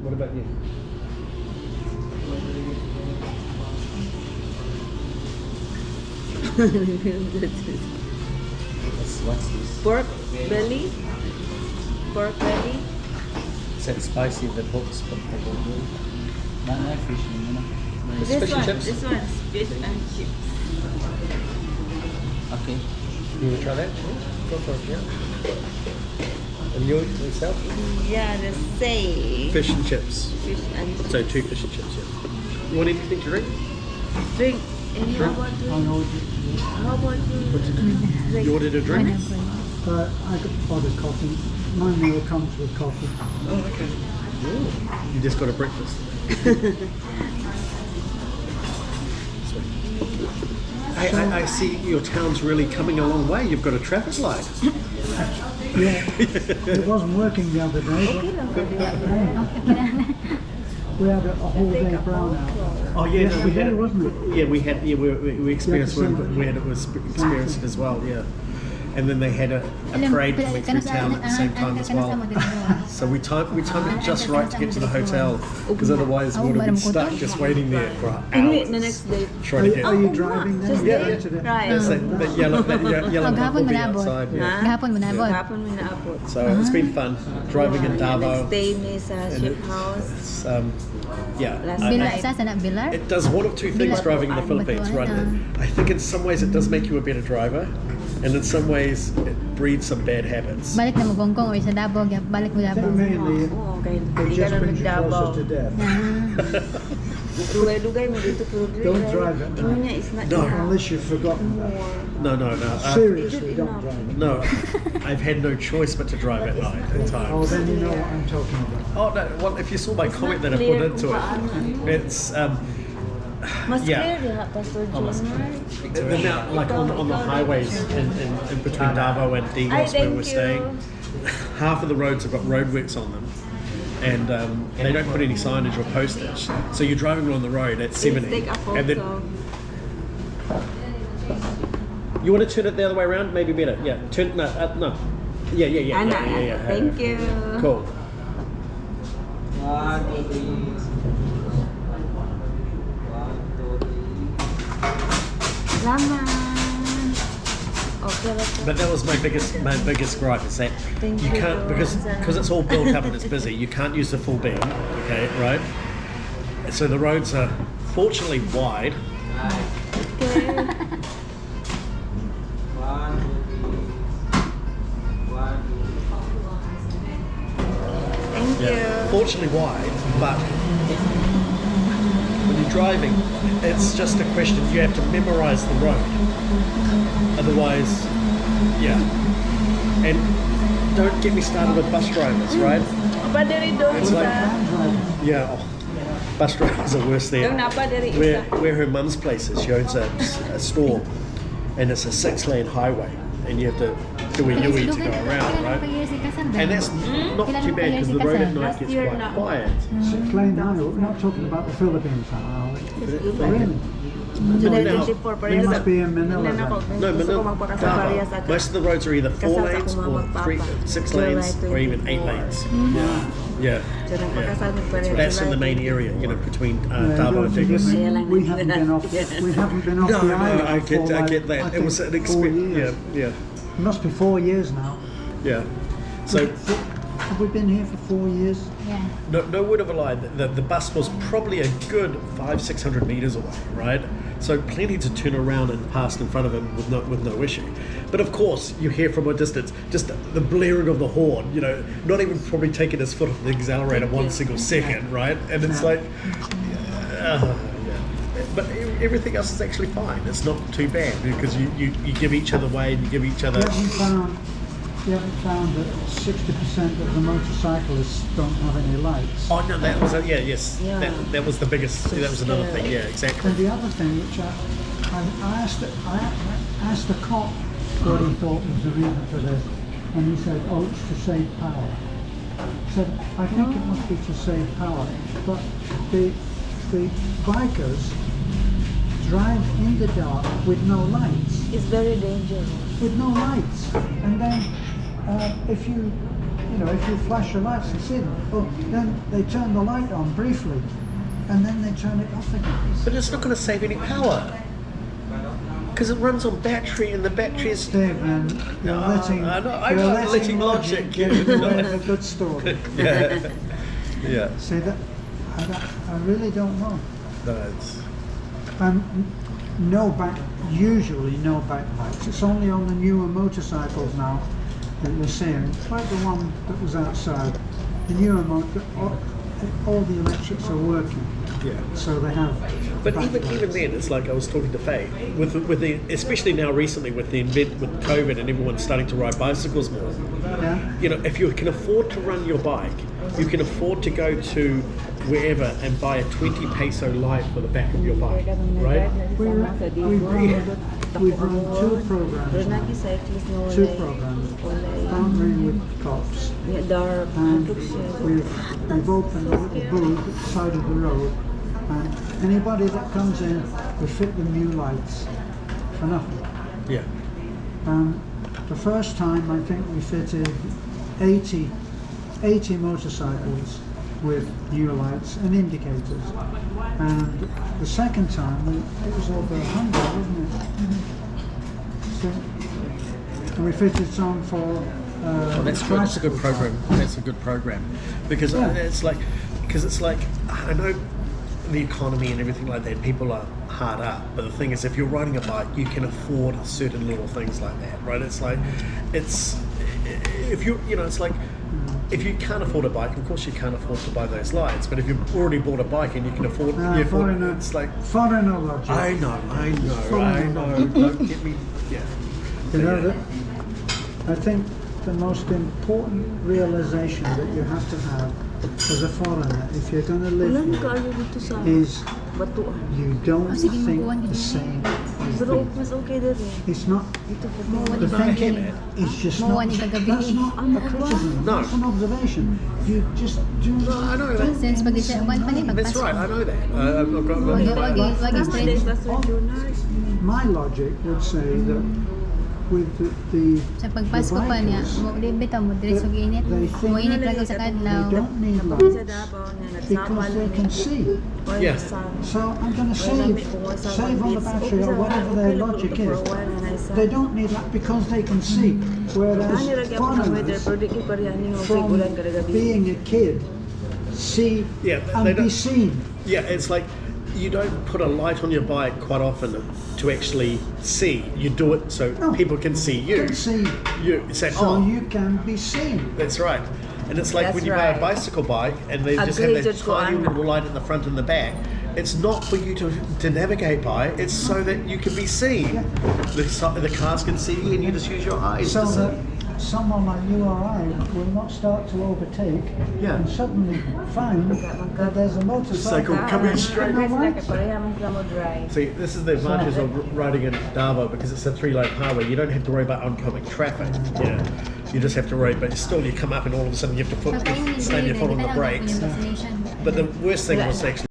What about you? What's this? Pork belly. Pork belly. Is that spicy? The books, but the book. Not fish, you know. It's This fish and one. chips. This one's fish and chips. Okay. You want to try that? Go for it, yeah. And you yourself? Yeah, the same. Fish and chips. Fish and chips. So 2 fish and chips, yeah. You want anything to drink? Drink. And how about you? How about you? Drink. You ordered a drink? I ordered coffee. My meal comes with coffee. Oh, okay. Ooh, you just got a breakfast. I see your town's really coming a long way. You've got a traffic light. Yeah, it wasn't working the other day. We had a whole day brownout. Oh yeah, no, we had Yesterday, it, wasn't it? yeah, we had, yeah, we experienced Yeah, when we had it was experienced it as well, yeah. And then they had a parade coming through town at the same time as well. So we timed it just right to get to the hotel, because otherwise we would have been stuck just waiting there for hours. The next day. Trying to get. Are you driving then? Yeah, yeah. Today? Right. Yes, that yellow map will be outside. Yeah. Gahapon manabot. Hapon mo na abot. So it's been fun driving in Davao. Next day may sa And ship it's, house. yeah. Last Bilar, night. sa sana bilar. It does one of two things driving in the Philippines, right? I think in some ways it does make you a better driver, and in some ways it breeds some bad habits. Balik na mo Hongkong or sa Davao, balik mo I think Davao. mainly Oo, kaya it hindi ka just na brings you nagdabaw. closer to death. Dugay-dugay mo dito pero Don't drive it. Tingnan niya, it's not No. enough. Unless you've forgotten that. No. Seriously, don't drive it. No, I've had no choice but to drive at night at Oh, times. then you know what I'm talking about. Oh no! Well, if you saw my comment that I put into it, it's Mas yeah. clear diha, Pastor John. the amount like on the highways in between Davao and Digos where we're staying. Half of the roads have got roadworks on them, and they don't put any signage or postage. So you're driving along the road at 70, Take a and then photo. you want to turn it the other way around, maybe better. Yeah, turn no. Yeah. Ana, thank you. Cool. Salamat. Okay, let's go. But that was my biggest gripe is that Thank you you. can't because it's all built up and it's busy. You can't use the full beam, okay, right? So the roads are fortunately wide. Okay. Thank you. Fortunately wide, but when you're driving, it's just a question. You have to memorize the road. Otherwise, yeah. And don't get me started with bus drivers, right? Apa dari doon It's like- isa? Yeah. Oh, bus drivers are worse there. Yung napa dari Where isa? her mum's place is, she owns a store, and it's a 6-lane highway, and you have to do a U-E to go around, right? And that's not too bad because the road at night Last gets year quite na. quiet. 6-lane highway. We're not talking about the Philippines now, are we? Really? Today No. 24 pa You rin. must be in Manila Tingnan ako. then. No, Gusto ko Manila, magpakasa parehas at most of the roads are either 4 kasal sa lanes akong or mamag-papa. 6 July lanes or even 8 24. lanes. Yeah. Yeah. So, nagpakasal magpareho That's in July the main 24. area, you know, between Yeah, Davao and don't forget Digos. me. Kaya lang We haven't been off. We haven't been off No, the island. I for get like, that. I It was think an 4 experience. years. Yeah. It must be 4 years now. Yeah. So Have we been here for 4 years? Yeah. no word of a lie. The bus was probably a good 500-600 meters away, right? So plenty to turn around and pass in front of him with no issue. But of course, you hear from a distance just the blaring of the horn. You know, not even probably taking his foot off the accelerator one single second, right? And it's like, yeah. But everything else is actually fine. It's not too bad because you give each other way and you give each other. You haven't found that 60% of the motorcyclists don't have any lights. Oh no, that was yes. Yeah. That was the biggest. That was another thing. Yeah, exactly. And the other thing, which I asked the cop what he thought was the reason for this, and he said, "Oh, it's to save power." I said, "I think it must be to save power, but the bikers drive in the dark with no lights." It's very dangerous. With no lights, and then if you you know, if you flash the lights and see them, well, then they turn the light on briefly, and then they turn it off again. But it's not going to save any power. Because it runs on battery, and the battery is... Dave, man, you're letting, I'm you're not letting logic get in the way of a good story. Yeah. Yeah. See that? I really don't know. No, it's... Usually no backlights. It's only on the newer motorcycles now that you're seeing, like the one that was outside. The newer motor, all the electrics are working. Yeah. So they have. But even then, it's like I was talking to Faye, with the especially now recently with COVID and everyone starting to ride bicycles more. Yeah. You know, if you can afford to run your bike, you can afford to go to wherever and buy a 20 peso light for the back of your bike, right? We've run two programs partnering with cops, and we've opened a little booth at the side of the road, and anybody that comes in, we fit them new lights for nothing. Yeah. The first time I think we fitted 80 motorcycles with new lights and indicators, and the second time it was over 100, wasn't it? So, and we fitted some for That's good. That's a good program. That's a good program, because it's like I know the economy and everything like that. People are hard up, but the thing is, if you're riding a bike, you can afford certain little things like that, right? It's like if you can't afford a bike, of course you can't afford to buy those lights. But if you've already bought a bike and you can afford, it's like foreigner logic. I know. Don't get me. Yeah. You know that. I think the most important realization that you have to have as a foreigner, if you're going to live here, is you don't think the same as them. It's not. The thinking is just not. That's not a criticism. No. That's an observation. You just do. No, I know that. Since pag-isawan pa ni That's right. I know that. I've got My logic would say that with the sa pagpasko pa niya, mo di bitaw mo dire sa init. Mo init lang sa they kadlaw. don't need lights because they can see. Yeah. So I'm going to save on the battery or whatever their logic is. They don't need that because they can see. Whereas foreigners, from being a kid, see and be seen. Yeah, it's like you don't put a light on your bike quite often to actually see. You do it so people can see you. Can see. You say, so you can be seen. That's right. And it's like when you buy a bicycle bike and they just have that tiny little light in the front and the back. It's not for you to navigate by. It's so that you can be seen. The cars can see you and you just use your eyes. So that someone like you or I will not start to overtake and suddenly find that there's a motorcycle coming straight. Right. See, this is the advantage of riding in Davao because it's a 3-lane highway. You don't have to worry about oncoming traffic. Yeah, you just have to worry. But still, you come up and all of a sudden you have to slam your foot on the brakes. But the worst thing was actually